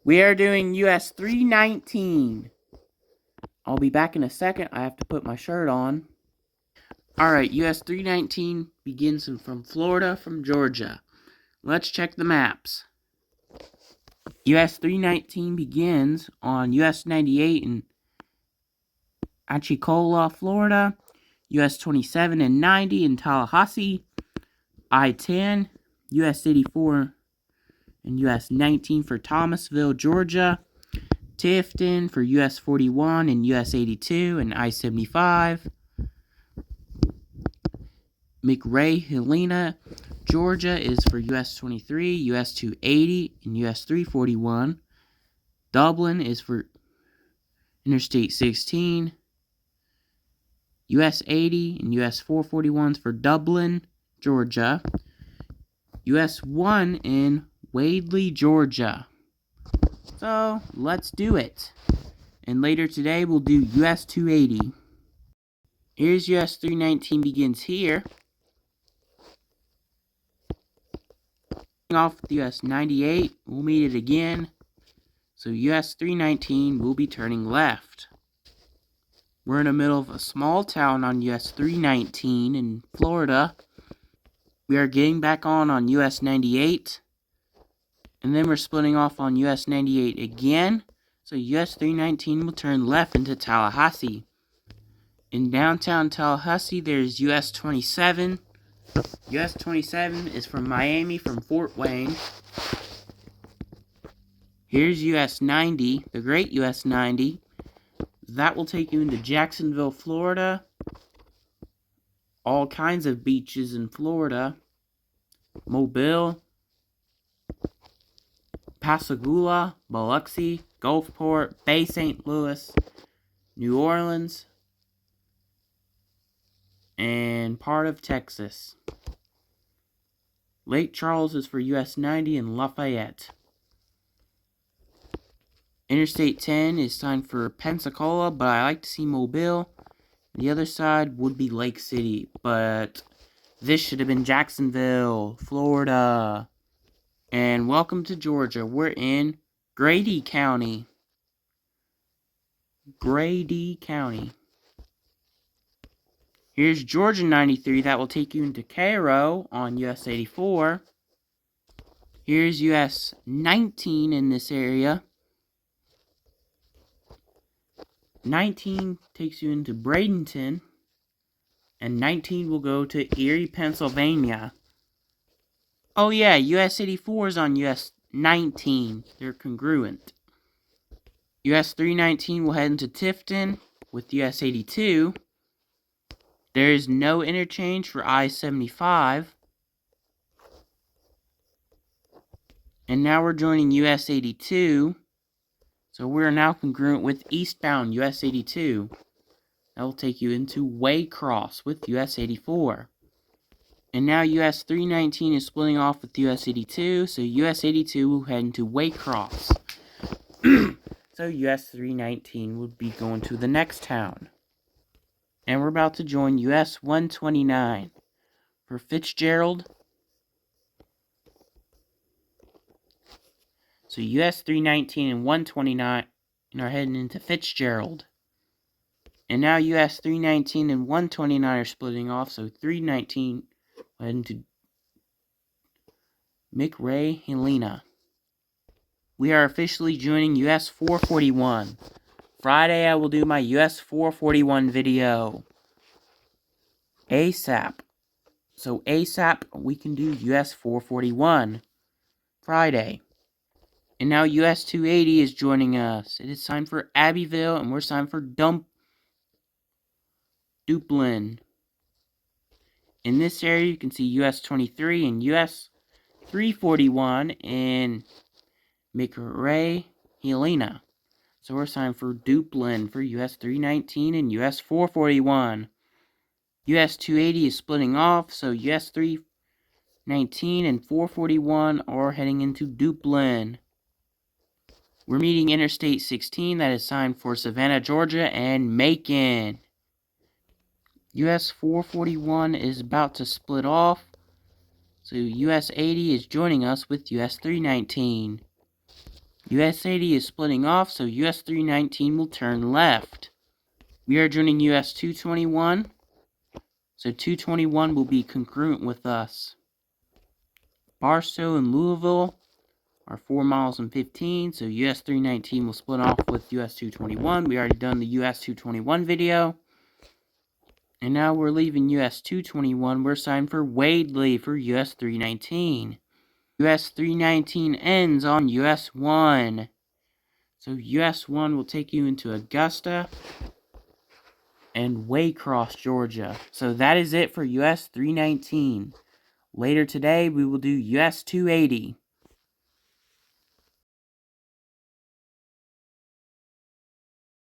We are doing US 319. I'll be back in a second. I have to put my shirt on. Alright, US 319 begins from Florida from Georgia. Let's check the maps. US 319 begins on US 98 in Achicola, Florida. US 27 and 90 in Tallahassee. I-10, US 84 and US 19 for Thomasville, Georgia. Tifton for US 41 and US 82 and I-75. McRae, Helena, Georgia is for US 23, US 280 and US 341. Dublin is for Interstate 16. US 80 and US 441 for Dublin, Georgia. US 1 in Wadley, Georgia. So, let's do it. And later today, we'll do US 280. Here's US 319 begins here. Off with US 98, we'll meet it again. So US 319 will be turning left. We're in the middle of a small town on US 319 in Florida. We are getting back on US 98. And then we're splitting off on US 98 again. So US 319 will turn left into Tallahassee. In downtown Tallahassee, there's US 27. US 27 is from Miami, from Fort Wayne. Here's US 90, the great US 90. That will take you into Jacksonville, Florida. All kinds of beaches in Florida. Mobile, Pascagoula, Biloxi, Gulfport, Bay St. Louis, New Orleans, and part of Texas. Lake Charles is for US 90 and Lafayette. Interstate 10 is signed for Pensacola, but I like to see Mobile. The other side would be Lake City, but this should have been Jacksonville, Florida. And welcome to Georgia. We're in Grady County. Grady County. Here's Georgia 93. That will take you into Cairo on US 84. Here's US 19 in this area. 19 takes you into Bradenton. And 19 will go to Erie, Pennsylvania. Oh yeah, US 84 is on US 19. They're congruent. US 319 will head into Tifton with US 82. There is no interchange for I-75. And now we're joining US 82. So we're now congruent with eastbound US 82. That will take you into Waycross with US 84. And now US 319 is splitting off with US 82. So US 82 will head into Waycross. So US 319 would be going to the next town. And we're about to join US 129 for Fitzgerald. So US 319 and 129 are heading into Fitzgerald. And now US 319 and 129 are splitting off, so 319 heading to McRae, Helena. We are officially joining US 441. Friday I will do my US 441 video. ASAP. So ASAP we can do US 441. Friday. And now US 280 is joining us. It is signed for Abbeville, and we're signed for Duplin. In this area, you can see US 23 and US 341 in McRae, Helena. So we're signed for Duplin for US 319 and US 441. US 280 is splitting off, so US 319 and 441 are heading into Duplin. We're meeting Interstate 16, that is signed for Savannah, Georgia, and Macon. US 441 is about to split off, so US 80 is joining us with US 319. US 80 is splitting off, so US 319 will turn left. We are joining US 221, so 221 will be congruent with us. Barstow and Louisville are 4 miles and 15, so US 319 will split off with US 221. We already done the US 221 video. And now we're leaving US 221. We're signed for Wadley for US 319. US 319 ends on US 1. So US 1 will take you into Augusta and Waycross, Georgia. So that is it for US 319. Later today, we will do US 280.